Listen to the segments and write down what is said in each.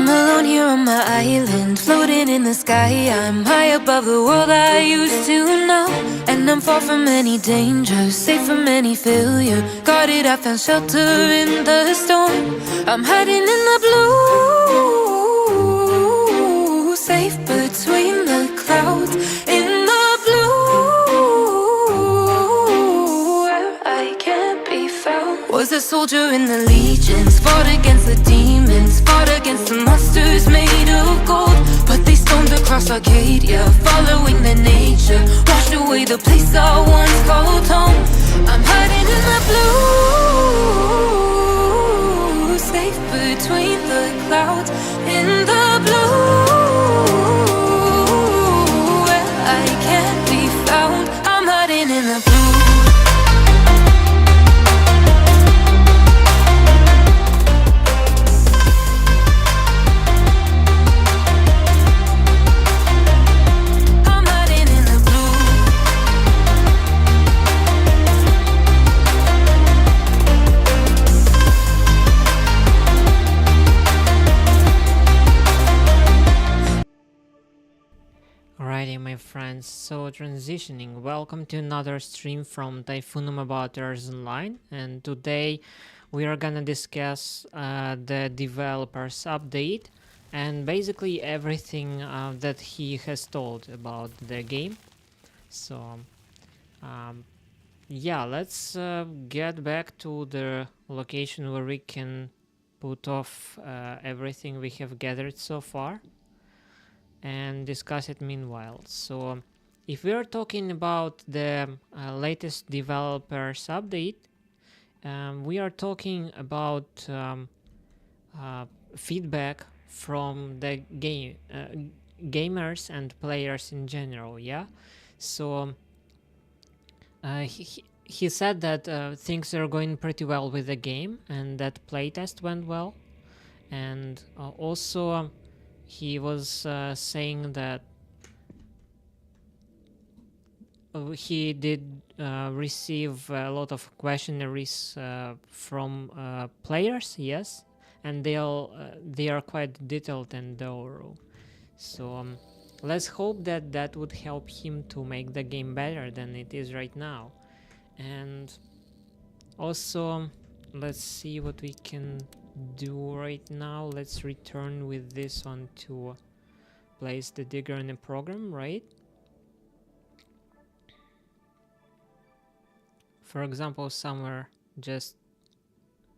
I'm alone here on my island, floating in the sky. I'm high above the world I used to know, and I'm far from any danger, safe from any failure. Guarded, I found shelter in the storm. I'm hiding in the blue, safe between the clouds. In the blue, where I can't be found. Was a soldier in the legions, fought against the demons, fought against the monsters made of gold. But they stormed across Arcadia, following their nature, washed away the place I once called home. I'm hiding in the blue, safe between the clouds. In the blue, where I can't be found. I'm hiding in the blue. Alrighty, my friends, so transitioning, welcome to another stream from Typhoonum about ERZ Online, and today we are gonna discuss the developer's update and basically everything that he has told about the game. So yeah, let's get back to the location where we can put off everything we have gathered so far and discuss it meanwhile. So if we are talking about the latest developers update, we are talking about feedback from the gamers and players in general. Yeah, so he said that things are going pretty well with the game and that playtest went well, and also he was saying that he did receive a lot of questionnaires from players, yes, and they are quite detailed and thorough. So let's hope that that would help him to make the game better than it is right now. And also, let's see what we can do right now. Let's return with this one to place the digger in the program, right? For example, somewhere just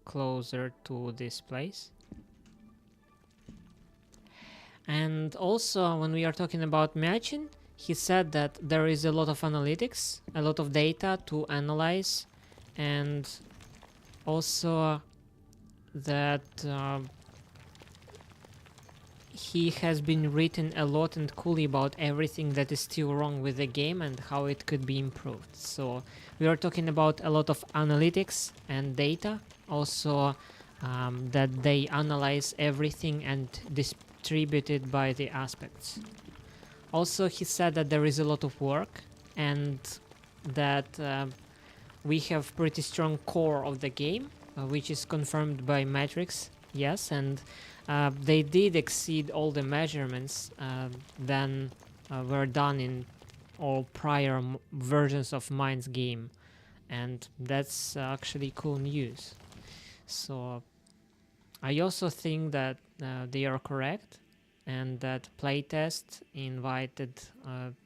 closer to this place. And also, when we are talking about matching, he said that there is a lot of analytics, a lot of data to analyze, and also that he has been written a lot and coolly about everything that is still wrong with the game and how it could be improved. So we are talking about a lot of analytics and data, also that they analyze everything and distribute it by the aspects. Also, he said that there is a lot of work and that we have pretty strong core of the game, which is confirmed by metrics, yes, and they did exceed all the measurements than were done in all prior versions of Mine's game, and that's actually cool news. So I also think that they are correct, and that playtest invited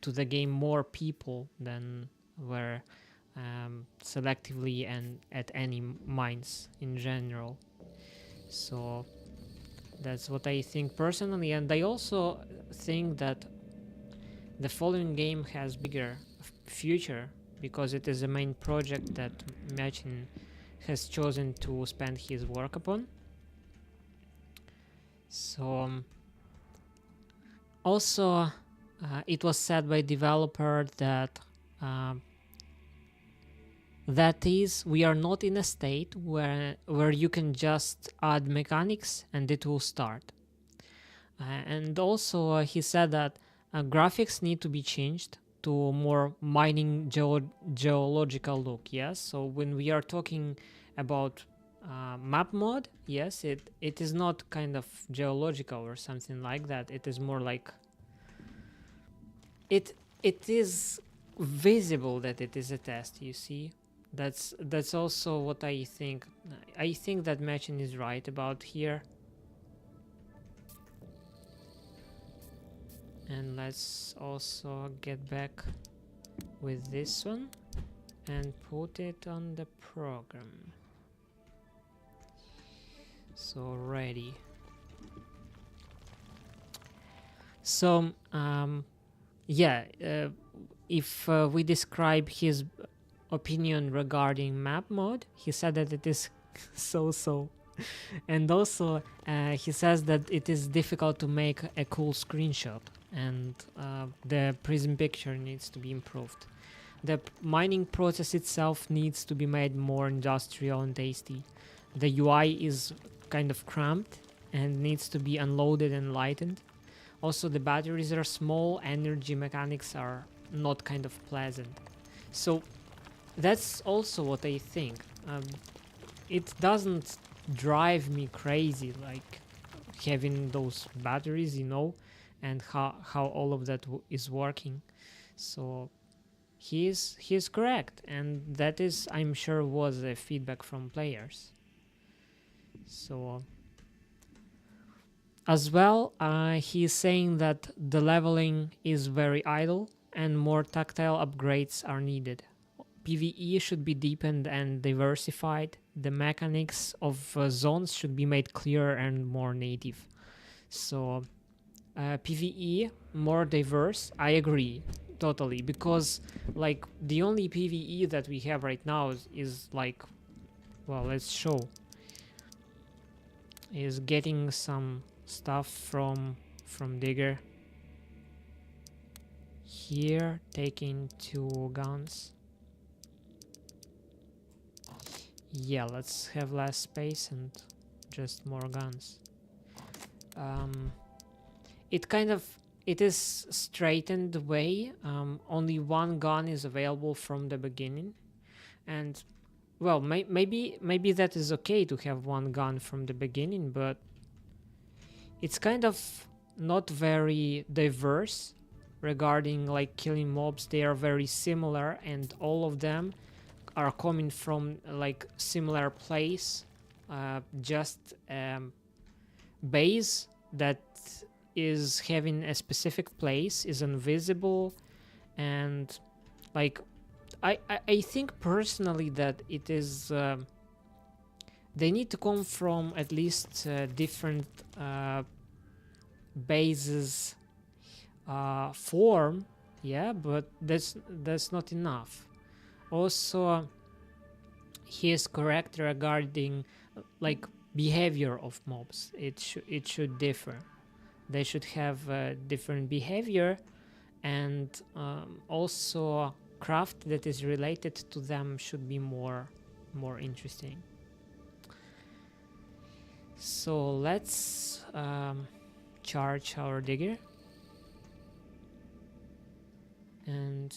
to the game more people than were selectively and at any mines in general. So that's what I think personally, and I also think that the following game has bigger future because it is a main project that Machin has chosen to spend his work upon. So also it was said by developer that that is, we are not in a state where you can just add mechanics and it will start. And also he said that graphics need to be changed to more mining geological look. Yes, so when we are talking about map mod, yes, it is not kind of geological or something like that. It is more like it is visible that it is a test, you see. That's also what I think. I think that Machin is right about here. And let's also get back with this one and put it on the program. So ready. So yeah, if we describe his opinion regarding map mode, he said that it is so and also he says that it is difficult to make a cool screenshot, and the prism picture needs to be improved. The mining process itself needs to be made more industrial and tasty. The UI is kind of cramped and needs to be unloaded and lightened. Also, the batteries are small, energy mechanics are not kind of pleasant. So that's also what I think. It doesn't drive me crazy, like having those batteries, you know, and how all of that is working. So he is correct, and that is, I'm sure, was a feedback from players. So as well, he is saying that the leveling is very idle and more tactile upgrades are needed. PvE should be deepened and diversified. The mechanics of zones should be made clearer and more native. So PvE more diverse, I agree totally, because like the only PvE that we have right now is like, well, let's show, is getting some stuff from Digger. Here, taking 2 guns. Yeah, let's have less space and just more guns. It is straightened way. Only 1 gun is available from the beginning, and well, maybe that is okay to have 1 gun from the beginning, but it's kind of not very diverse regarding like killing mobs. They are very similar, and all of them are coming from like similar place, just base that is having a specific place, is invisible, and like I think personally that it is they need to come from at least different bases form, yeah, but that's not enough. Also, he is correct regarding like behavior of mobs. It should differ. They should have different behavior, and also craft that is related to them should be more interesting. So let's charge our digger, and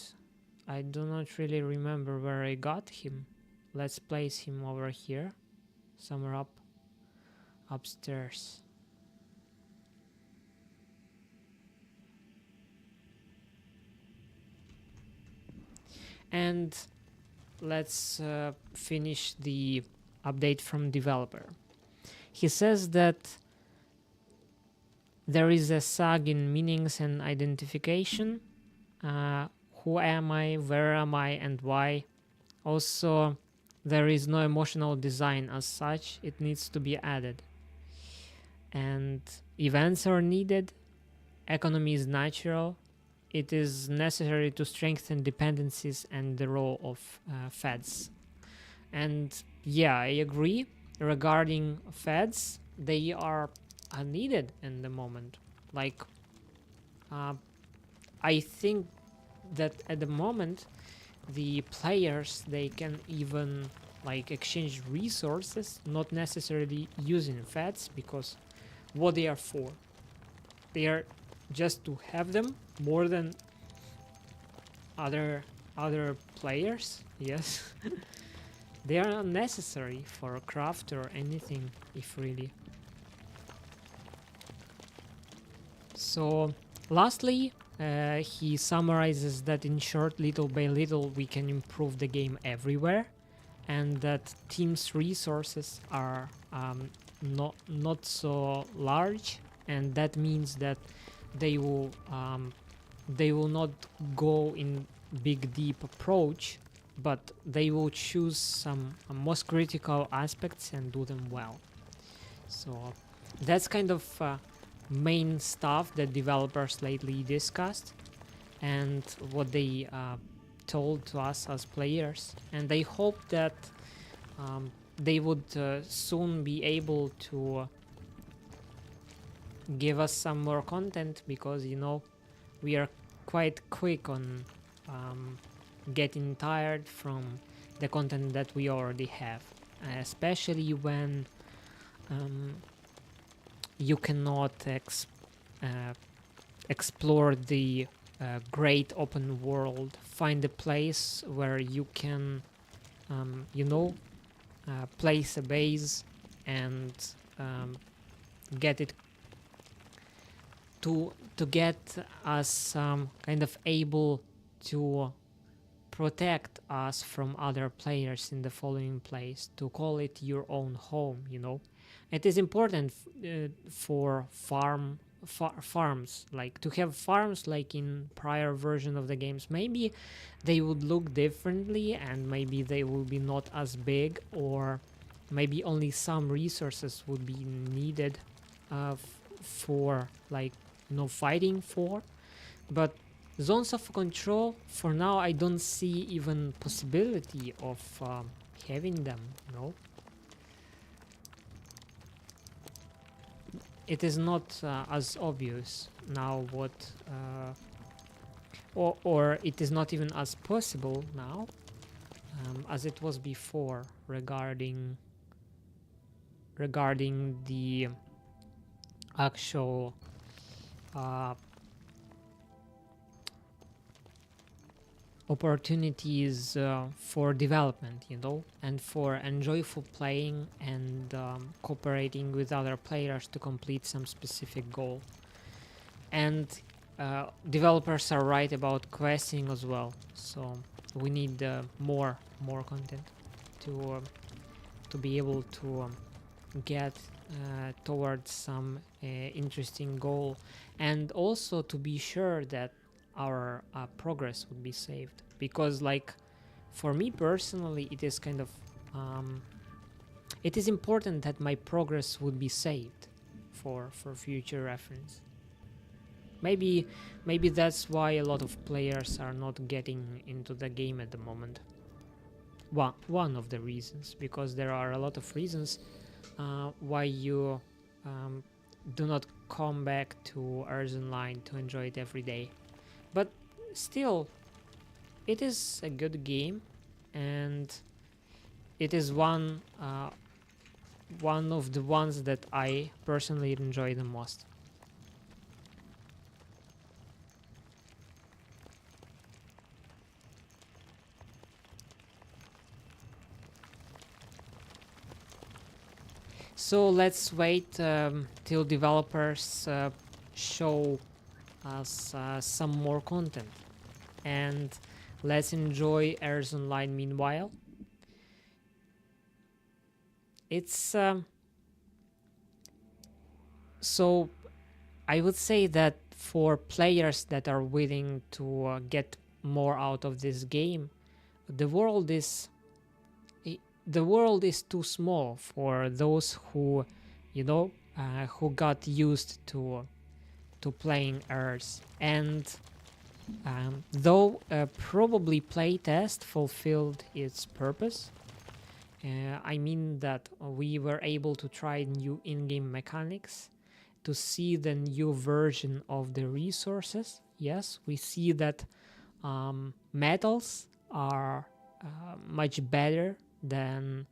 I do not really remember where I got him. Let's place him over here, somewhere upstairs. And let's finish the update from developer. He says that there is a sag in meanings and identification. Who am I, where am I, and why? Also, there is no emotional design as such. It needs to be added. And events are needed. Economy is natural. It is necessary to strengthen dependencies and the role of feds. And yeah, I agree. Regarding feds, they are needed in the moment. Like, I think that at the moment, the players, they can even like exchange resources, not necessarily using feds, because what they are for, they are just to have them more than other players, yes. They are unnecessary for a craft or anything, if really. So, lastly, he summarizes that in short, little by little, we can improve the game everywhere, and that team's resources are not so large, and that means that they will not go in big deep approach, but they will choose some most critical aspects and do them well. So that's kind of main stuff that developers lately discussed and what they told to us as players, and I hope that they would soon be able to give us some more content, because we are quite quick on getting tired from the content that we already have, especially when you cannot explore the great open world, find a place where you can place a base and get it to get us kind of able to protect us from other players in the following place, to call it your own home. It is important for farms, like to have farms like in prior version of the games. Maybe they would look differently, and maybe they will be not as big, or maybe only some resources would be needed for fighting for. But zones of control, for now I don't see even possibility of having them. It is not as obvious now what or it is not even as possible now as it was before regarding the actual opportunities for development, and for enjoyable playing and cooperating with other players to complete some specific goal. And developers are right about questing as well, so we need more content to be able to get towards some interesting goal, and also to be sure that our progress would be saved, because for me personally it is kind of it is important that my progress would be saved for future reference. Maybe that's why a lot of players are not getting into the game at the moment. One of the reasons, because there are a lot of reasons why you do not come back to ERZ Online to enjoy it every day. But still, it is a good game, and it is one of the ones that I personally enjoy the most. So let's wait till developers show us some more content, and let's enjoy ERZ Online meanwhile. It's so I would say that for players that are willing to get more out of this game, the world is too small for those who who got used to playing ERZ. And though probably playtest fulfilled its purpose, I mean that we were able to try new in-game mechanics, to see the new version of the resources. Yes, we see that metals are much better than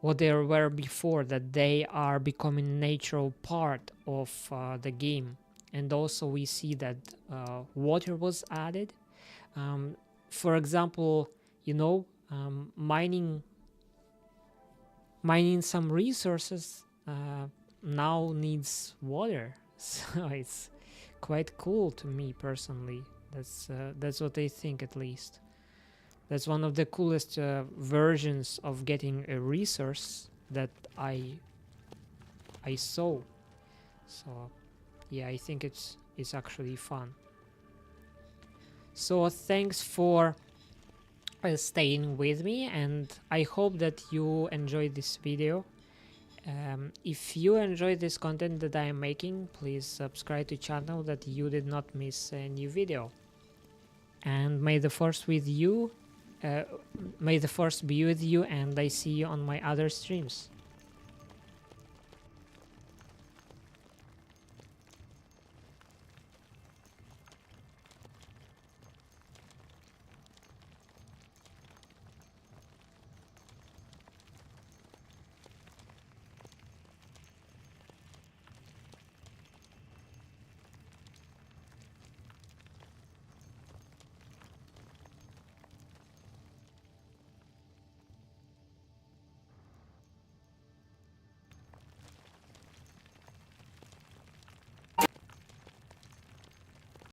what they were before, that they are becoming a natural part of the game. And also we see that water was added. For example, you know, mining some resources now needs water. So it's quite cool to me personally. That's what I think, at least. That's one of the coolest versions of getting a resource that I saw. So yeah, I think it's actually fun. So thanks for staying with me, and I hope that you enjoyed this video. If you enjoyed this content that I am making, please subscribe to channel that you did not miss a new video. And may the force with you, may the force be with you, and I see you on my other streams.